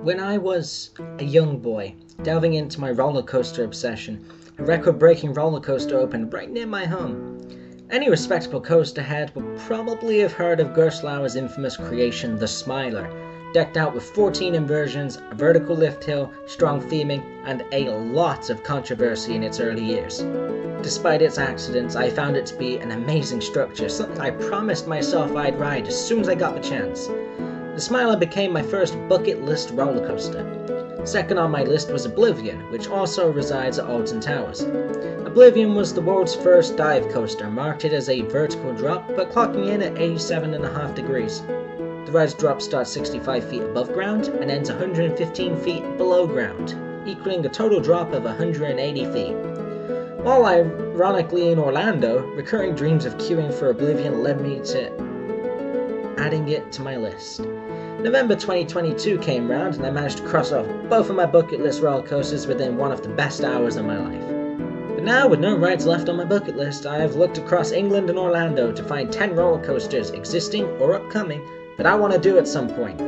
When I was a young boy, delving into my roller coaster obsession, a record-breaking roller coaster opened right near my home. Any respectable coaster head would probably have heard of Gerstlauer's infamous creation, the Smiler, decked out with 14 inversions, a vertical lift hill, strong theming, and a lot of controversy in its early years. Despite its accidents, I found it to be an amazing structure, something I promised myself I'd ride as soon as I got the chance. The Smiler became my first bucket list roller coaster. Second on my list was Oblivion, which also resides at Alton Towers. Oblivion was the world's first dive coaster, marketed as a vertical drop, but clocking in at 87.5 degrees. The ride's drop starts 65 feet above ground and ends 115 feet below ground, equaling a total drop of 180 feet. While ironically in Orlando, recurring dreams of queuing for Oblivion led me to adding it to my list. November 2022 came round and I managed to cross off both of my bucket list roller coasters within one of the best hours of my life. But now, with no rides left on my bucket list, I have looked across England and Orlando to find 10 roller coasters existing or upcoming that I want to do at some point.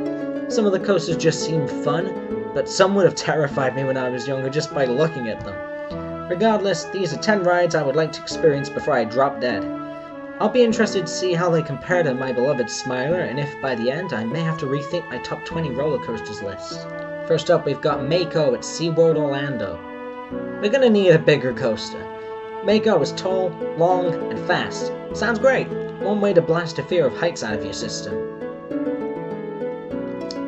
Some of the coasters just seem fun, but some would have terrified me when I was younger just by looking at them. Regardless, these are 10 rides I would like to experience before I drop dead. I'll be interested to see how they compare to my beloved Smiler, and if by the end I may have to rethink my top 20 roller coasters list. First up, we've got Mako at SeaWorld Orlando. We're gonna need a bigger coaster. Mako is tall, long, and fast. Sounds great! One way to blast the fear of heights out of your system.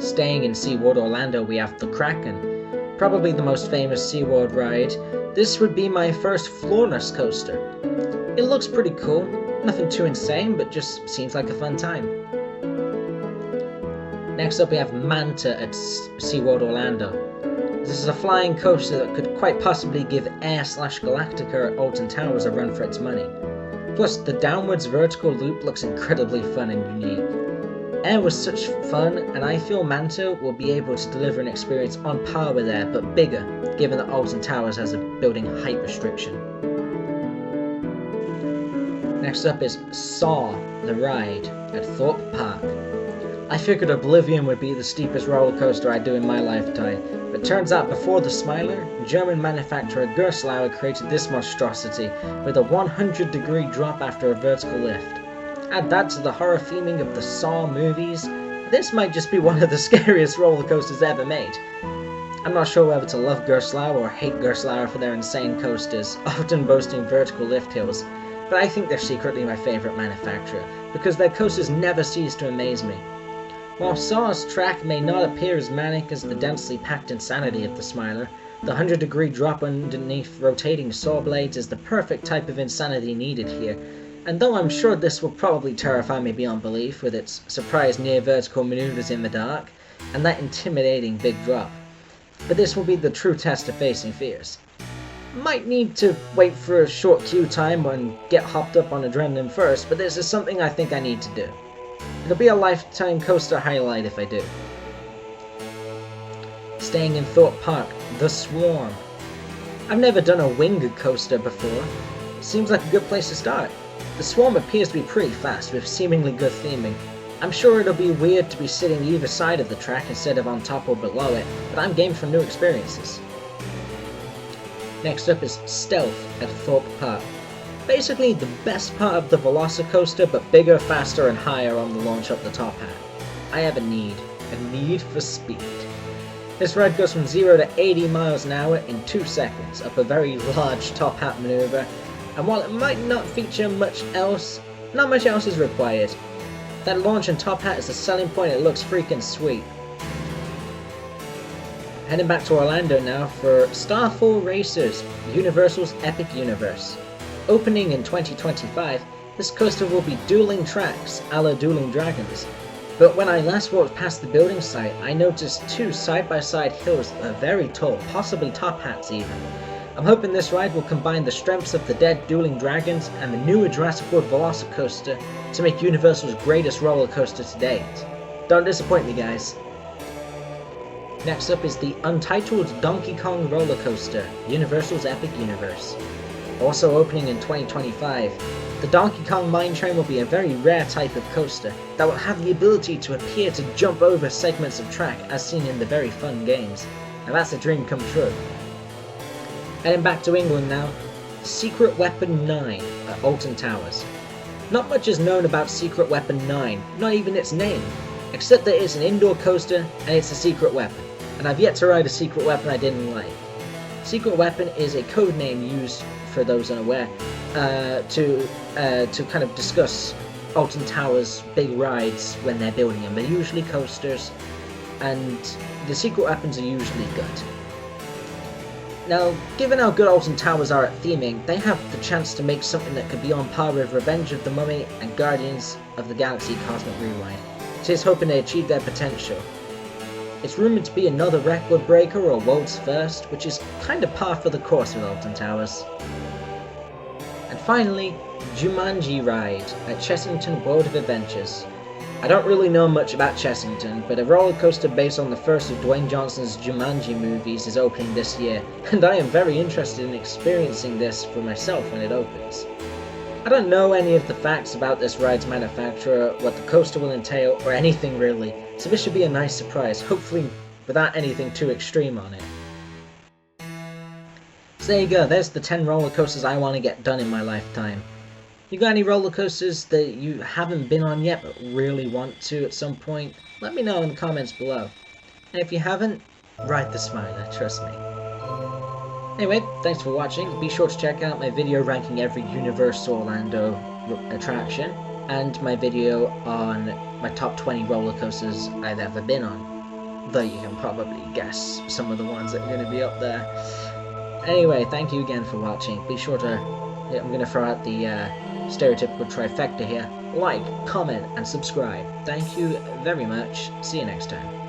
Staying in SeaWorld Orlando, we have the Kraken, probably the most famous SeaWorld ride. This would be my first floorless coaster. It looks pretty cool. Nothing too insane, but just seems like a fun time. Next up we have Manta at SeaWorld Orlando. This is a flying coaster that could quite possibly give Air/Galactica at Alton Towers a run for its money. Plus, the downwards vertical loop looks incredibly fun and unique. Air was such fun, and I feel Manta will be able to deliver an experience on par with Air, but bigger, given that Alton Towers has a building height restriction. Next up is Saw, the ride, at Thorpe Park. I figured Oblivion would be the steepest roller coaster I'd do in my lifetime, but turns out before the Smiler, German manufacturer Gerstlauer created this monstrosity with a 100-degree drop after a vertical lift. Add that to the horror theming of the Saw movies, this might just be one of the scariest roller coasters ever made. I'm not sure whether to love Gerstlauer or hate Gerstlauer for their insane coasters, often boasting vertical lift hills. But I think they're secretly my favourite manufacturer, because their coasters never cease to amaze me. While Saw's track may not appear as manic as the densely packed insanity of the Smiler, the 100-degree drop underneath rotating saw blades is the perfect type of insanity needed here, and though I'm sure this will probably terrify me beyond belief with its surprise near-vertical manoeuvres in the dark, and that intimidating big drop, but this will be the true test of facing fears. Might need to wait for a short queue time and get hopped up on adrenaline first, but this is something I think I need to do. It'll be a lifetime coaster highlight if I do. Staying in Thorpe Park, the Swarm. I've never done a winged coaster before. Seems like a good place to start. The Swarm appears to be pretty fast with seemingly good theming. I'm sure it'll be weird to be sitting either side of the track instead of on top or below it, but I'm game for new experiences. Next up is Stealth at Thorpe Park. Basically the best part of the Velocicoaster, but bigger, faster, and higher on the launch up the top hat. I have a need for speed. This ride goes from 0 to 80 miles an hour in 2 seconds, up a very large top hat maneuver, and while it might not feature much else, not much else is required. That launch and top hat is the selling point, it looks freaking sweet. Heading back to Orlando now for Starfall Racers, Universal's Epic Universe. Opening in 2025, this coaster will be dueling tracks, a la Dueling Dragons. But when I last walked past the building site, I noticed 2 side-by-side hills that are very tall, possibly top hats even. I'm hoping this ride will combine the strengths of the dead Dueling Dragons and the newer Jurassic World Velocicoaster to make Universal's greatest roller coaster to date. Don't disappoint me, guys. Next up is the Untitled Donkey Kong Roller Coaster, Universal's Epic Universe. Also opening in 2025, the Donkey Kong Mine Train will be a very rare type of coaster that will have the ability to appear to jump over segments of track as seen in the very fun games. Now that's a dream come true. Heading back to England now, Secret Weapon 9 at Alton Towers. Not much is known about Secret Weapon 9, not even its name, except that it's an indoor coaster and it's a secret weapon, and I've yet to ride a secret weapon I didn't like. Secret Weapon is a code name used, for those unaware, to kind of discuss Alton Towers' big rides when they're building them. They're usually coasters, and the secret weapons are usually good. Now, given how good Alton Towers are at theming, they have the chance to make something that could be on par with Revenge of the Mummy and Guardians of the Galaxy Cosmic Rewind. So he's hoping they achieve their potential. It's rumoured to be another record breaker or world's first, which is kind of par for the course with Alton Towers. And finally, Jumanji Ride at Chessington World of Adventures. I don't really know much about Chessington, but a roller coaster based on the first of Dwayne Johnson's Jumanji movies is opening this year, and I am very interested in experiencing this for myself when it opens. I don't know any of the facts about this ride's manufacturer, what the coaster will entail, or anything really, so this should be a nice surprise, hopefully without anything too extreme on it. So there you go, there's the 10 roller coasters I want to get done in my lifetime. You got any roller coasters that you haven't been on yet but really want to at some point? Let me know in the comments below. And if you haven't, ride the Smiler, trust me. Anyway, thanks for watching. Be sure to check out my video ranking every Universal Orlando attraction, and my video on my top 20 roller coasters I've ever been on. Though you can probably guess some of the ones that are going to be up there. Anyway, thank you again for watching. Be sure to... I'm going to throw out the stereotypical trifecta here. Like, comment, and subscribe. Thank you very much. See you next time.